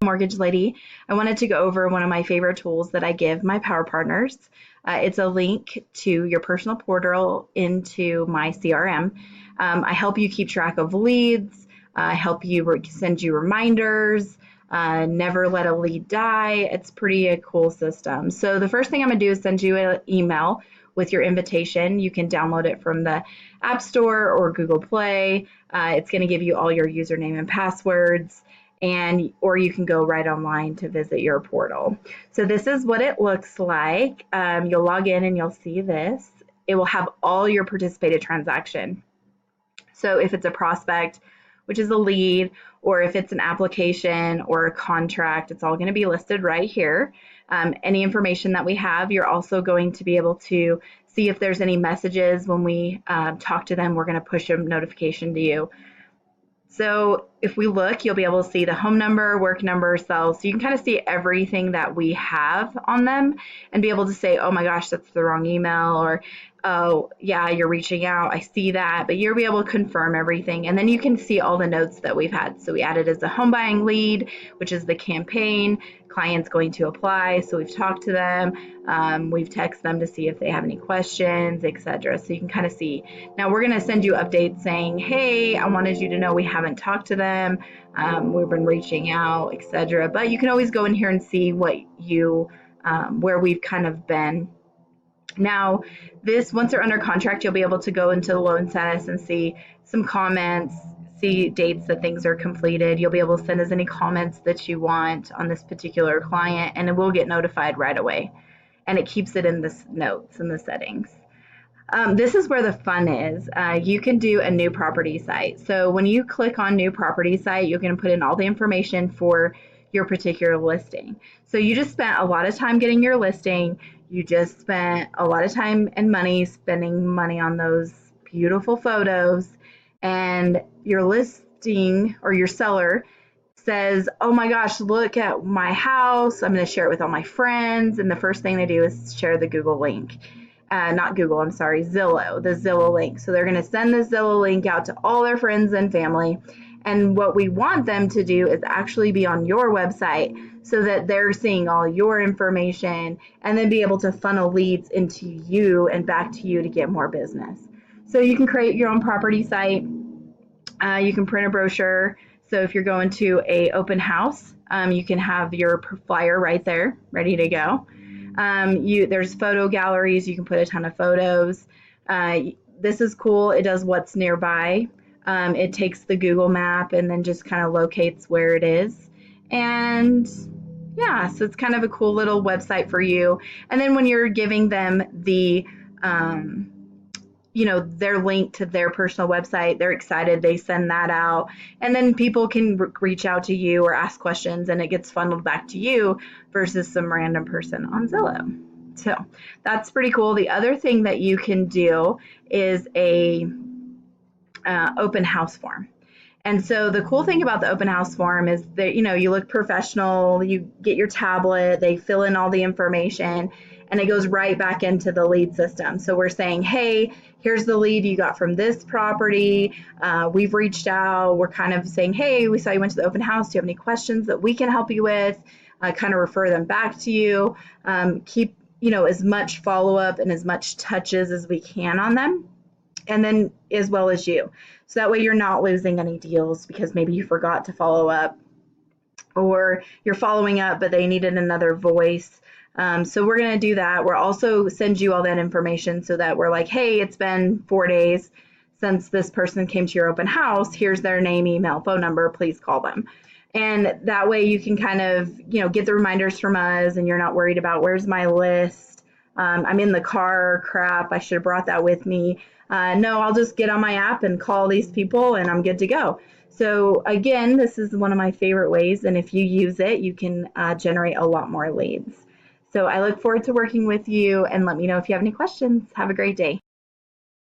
Mortgage Lady. I wanted to go over one of my favorite tools that I give my power partners. It's a link to your personal portal into my CRM. I help you keep track of leads. I help you send you reminders. Never let a lead die. It's pretty a cool system. So the first thing I'm going to do is send you an email with your invitation. You can download it from the App Store or Google Play. It's going to give you all your username and passwords, or you can go right online to visit your portal. So this is what it looks like. You'll log in and you'll see this. It will have all your participated transaction. So if it's a prospect, which is a lead, or if it's an application or a contract, it's all going to be listed right here. Any information that we have, you're also going to be able to see if there's any messages when we talk to them. We're going to push a notification to you. So if we look, you'll be able to see the home number, work number, cell. So you can kind of see everything that we have on them and be able to say, oh my gosh, that's the wrong email, or oh yeah, you're reaching out, I see that, but you'll be able to confirm everything. And then you can see all the notes that we've had. So we added as a home buying lead, which is the campaign, client's going to apply. So we've talked to them, we've texted them to see if they have any questions, etc. So you can kind of see. Now we're going to send you updates saying, hey, I wanted you to know we haven't talked to them, we've been reaching out, etc. But you can always go in here and see what you, where we've kind of been. Now, once they're under contract, you'll be able to go into the loan status and see some comments, see dates that things are completed. You'll be able to send us any comments that you want on this particular client, and it will get notified right away. And it keeps it in the notes and the settings. This is where the fun is. You can do a new property site. So when you click on new property site, you can put in all the information for your particular listing. So you just spent a lot of time getting your listing. You just spent a lot of time and money spending money on those beautiful photos, and your listing or your seller says, oh my gosh, look at my house. I'm going to share it with all my friends. And the first thing they do is share the Google link. Not Google, I'm sorry, Zillow, the Zillow link. So they're going to send the Zillow link out to all their friends and family. And what we want them to do is actually be on your website so that they're seeing all your information and then be able to funnel leads into you and back to you to get more business. So you can create your own property site. You can print a brochure. So if you're going to an open house, you can have your flyer right there, ready to go. There's photo galleries. You can put a ton of photos. This is cool. It does what's nearby. It takes the Google map and then just kind of locates where it is. And yeah, so it's kind of a cool little website for you. And then when you're giving them the, their link to their personal website, they're excited, they send that out. And then people can reach out to you or ask questions, and it gets funneled back to you versus some random person on Zillow. So that's pretty cool. The other thing that you can do is a open house form. And so the cool thing about the open house form is that, you look professional, you get your tablet, they fill in all the information, and it goes right back into the lead system. So we're saying, hey, here's the lead you got from this property. We've reached out. We're kind of saying, hey, we saw you went to the open house. Do you have any questions that we can help you with? Kind of refer them back to you. Keep, as much follow-up and as much touches as we can on them. And then as well as you. So that way you're not losing any deals because maybe you forgot to follow up, or you're following up but they needed another voice. So we're going to do that. We'll also send you all that information so that we're like, hey, it's been 4 days since this person came to your open house. Here's their name, email, phone number. Please call them. And that way you can kind of, get the reminders from us, and you're not worried about where's my list. I'm in the car, crap, I should have brought that with me. No, I'll just get on my app and call these people and I'm good to go. So again, this is one of my favorite ways, and if you use it, you can generate a lot more leads. So I look forward to working with you, and let me know if you have any questions. Have a great day.